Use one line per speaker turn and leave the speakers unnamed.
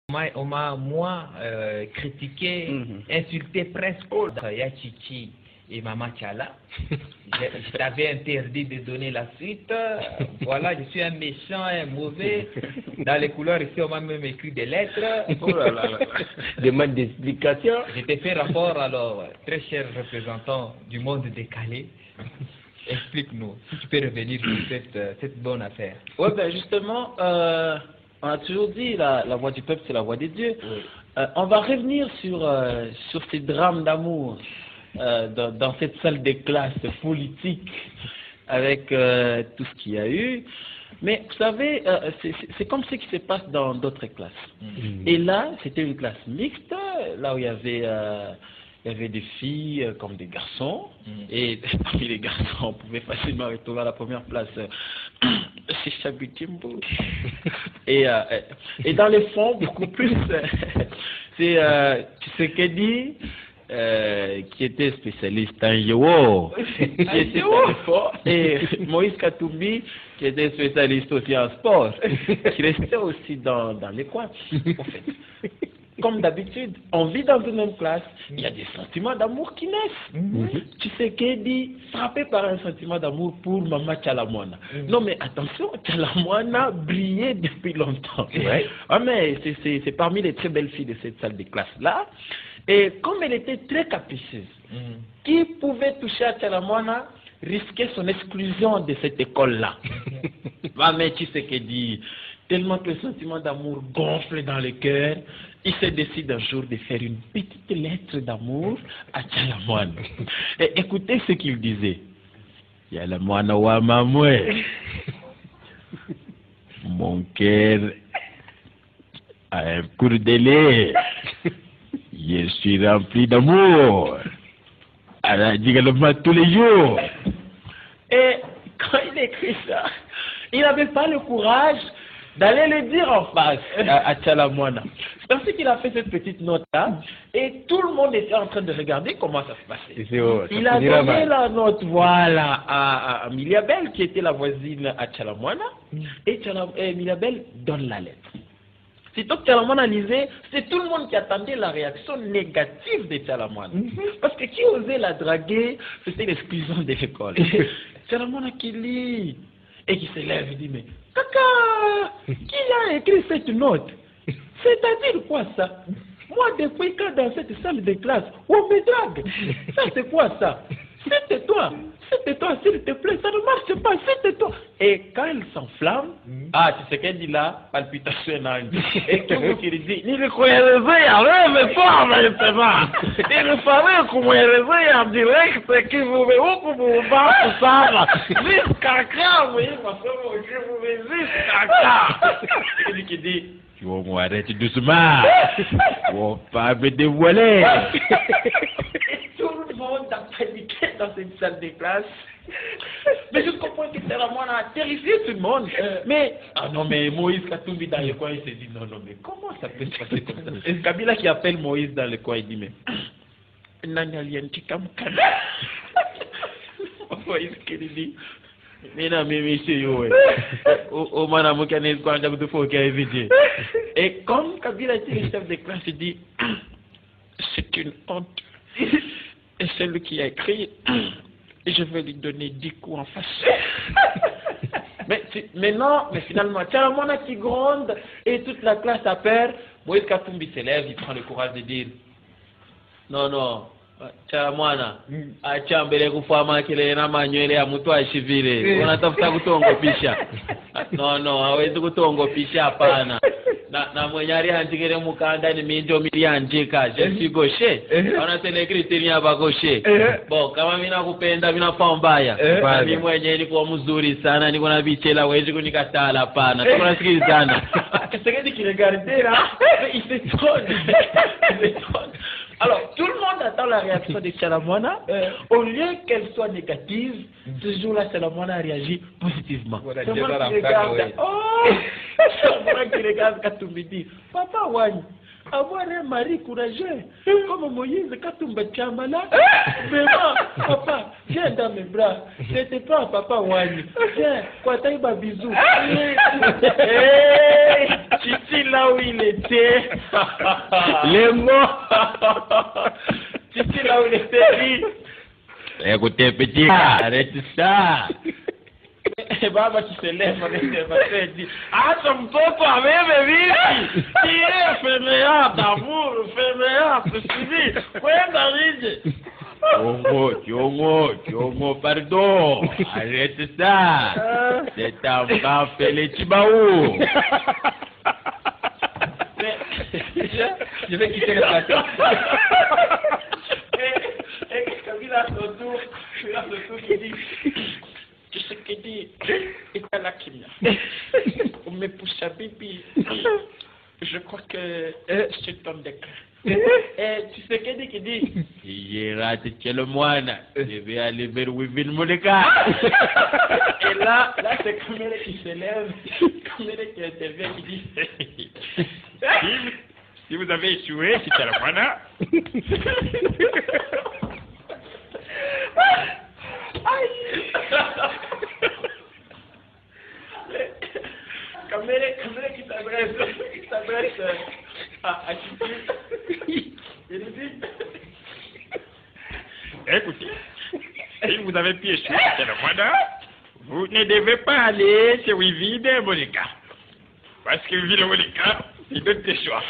Moi, critiqué, insulté presque Yachichi et Mama Tchala. Je t'avais interdit de donner la suite. Voilà, je suis un méchant, un mauvais. Dans les couleurs ici, on m'a même écrit des lettres.
Oh là là là. Demande d'explication.
Je t'ai fait rapport, alors, très cher représentant du monde décalé. Explique-nous, si tu peux revenir sur cette bonne affaire.
Oui, ben justement, on a toujours dit la voix du peuple, c'est la voix des dieux. Oui. On va revenir sur ces drames d'amour dans cette salle de classe politique avec tout ce qu'il y a eu. Mais vous savez, c'est comme ce qui se passe dans d'autres classes. Et là, c'était une classe mixte, là où il y avait des filles comme des garçons, et parmi les garçons, on pouvait facilement retrouver à la première place c'est Chabutimbo. Et dans les fonds, beaucoup plus, c'est Tshisekedi, qui était spécialiste en yo, qui était dans les fonds, et Moïse Katumbi, qui était spécialiste aussi en sport, qui restait aussi dans les coins, en fait. Comme d'habitude, on vit dans une même classe, il y a des sentiments d'amour qui naissent. Tu sais qu'elle dit, frappé par un sentiment d'amour pour Mama Tchalamwana. Non mais attention, Tchalamwana brillait depuis longtemps. Ah, mais c'est parmi les très belles filles de cette salle de classe-là. Et comme elle était très capricieuse, qui pouvait toucher à Tchalamwana risquait son exclusion de cette école-là. Ah, mais tu sais qu'elle dit, tellement que le sentiment d'amour gonfle dans le cœur, il se décide un jour de faire une petite lettre d'amour à Tchalamwana. Et écoutez ce qu'il disait. Tchalamwana wa mamwe. Mon cœur a un court délai. Je suis rempli d'amour. Également tous les jours. Et quand il écrit ça, il n'avait pas le courage d'aller le dire en face à Tchalamwana. C'est ainsi qu'il a fait cette petite note-là, et tout le monde était en train de regarder comment ça se passait. Il a donné la note, voilà, à Miliabel, qui était la voisine à Tchalamwana, et Miliabel donne la lettre. Sitôt que Tchalamwana lisait, c'est tout le monde qui attendait la réaction négative de Tchalamwana. Parce que qui osait la draguer, c'était l'exclusion de l'école. Tchalamwana qui lit, et qui se lève et dit, mais Kaka, qui a écrit cette note? C'est-à-dire quoi ça? Moi, depuis quand dans cette salle de classe, on me drague? Ça, c'est quoi ça? C'était-toi, s'il te plaît, ça ne marche pas, c'était-toi. Et quand elle s'enflamme, tu sais qu'elle dit là, palpitation et tout le monde qui dit, il le croyait mais pas justement. Il le savait comment il est en direct, qui vous met où, vous battre ça, jusqu'à quand, vous voyez, ma soeur, je vous mets jusqu'à quand. Il qui dit, tu vas m'arrêter doucement, on va pas me dévoiler. Tout le monde a paniqué dans cette salle de classe. Mais jusqu'au point que Tchalamwana a terrifié tout le monde. Mais, non, mais Moïse Katumbi dans le coin, il s'est dit, non, mais comment ça peut se passer comme ça? Et Kabila qui appelle Moïse dans le coin, il dit, mais, Moïse qui dit, et comme Kabila était le chef de classe, il dit, c'est une honte. Et c'est lui qui a écrit, et je vais lui donner 10 coups en face. mais non, mais finalement, Tchalamwana qui gronde, et toute la classe a peur. Moïse Katumbi se lève, il prend le courage de dire, non, Tchalamwana, achambele kufama kile na manywele ya mtu ashivile. Unatafuta kutongopisha. No, hawezi kutongopisha hapana. Na mwenye aliandikile mukanda ni minjo miliandika. Je suis gaucher. Wanasema kriteria hapa gaucher. Bon, kama mimi nakupenda mimi nafaa mbaya. Mimi mwenyewe niko mzuri sana, niko na bichela hawezi kunikatala hapana. Tunasikilizana. Kisekedi kiregardera, il se tourne. Alors, tout le monde attend la réaction de Tchalamwana. Au lieu qu'elle soit négative, ce jour-là, Tchalamwana a réagi positivement. Tchalamwana qui regarde Katumbi dit, Papa Wani, avoir un mari courageux, comme Moïse Katumba Tchamala, vraiment, papa, viens dans mes bras, je te prends, Papa Wani, viens, quoi t'as eu ma bisou. Titi, là où il était, les mots. Titi, là où il était, dit, écoutez, petit, arrête ça. Et Baba qui se lève avec ses vaccins et dit, acha mtoto ameme vipi? Fainéant, d'amour, fainéant, suivi. Kwenda nje. Kiongo, pardon. Arrête ça. C'est un enfant fait les Chibaou.
Je vais quitter le plateau.
Et quand il a son tour, il dit, tu sais qu'il dit, et à la kimia. On me pousse à bibi. Je crois que c'est ton décret. Et tu sais qu'il dit, j'ai raté le moine, je vais aller vers Wivin Monica. Et là, c'est Kamere qui se lève, Kamere qui intervient, qui dit, si vous avez échoué, c'est le moine. Kamere qui s'adresse à Chichi. Il dit, écoutez, si vous avez pu échouer chez le moine, vous ne devez pas aller chez Wivine Monica. Parce que Wivine Monica, il donne des choix.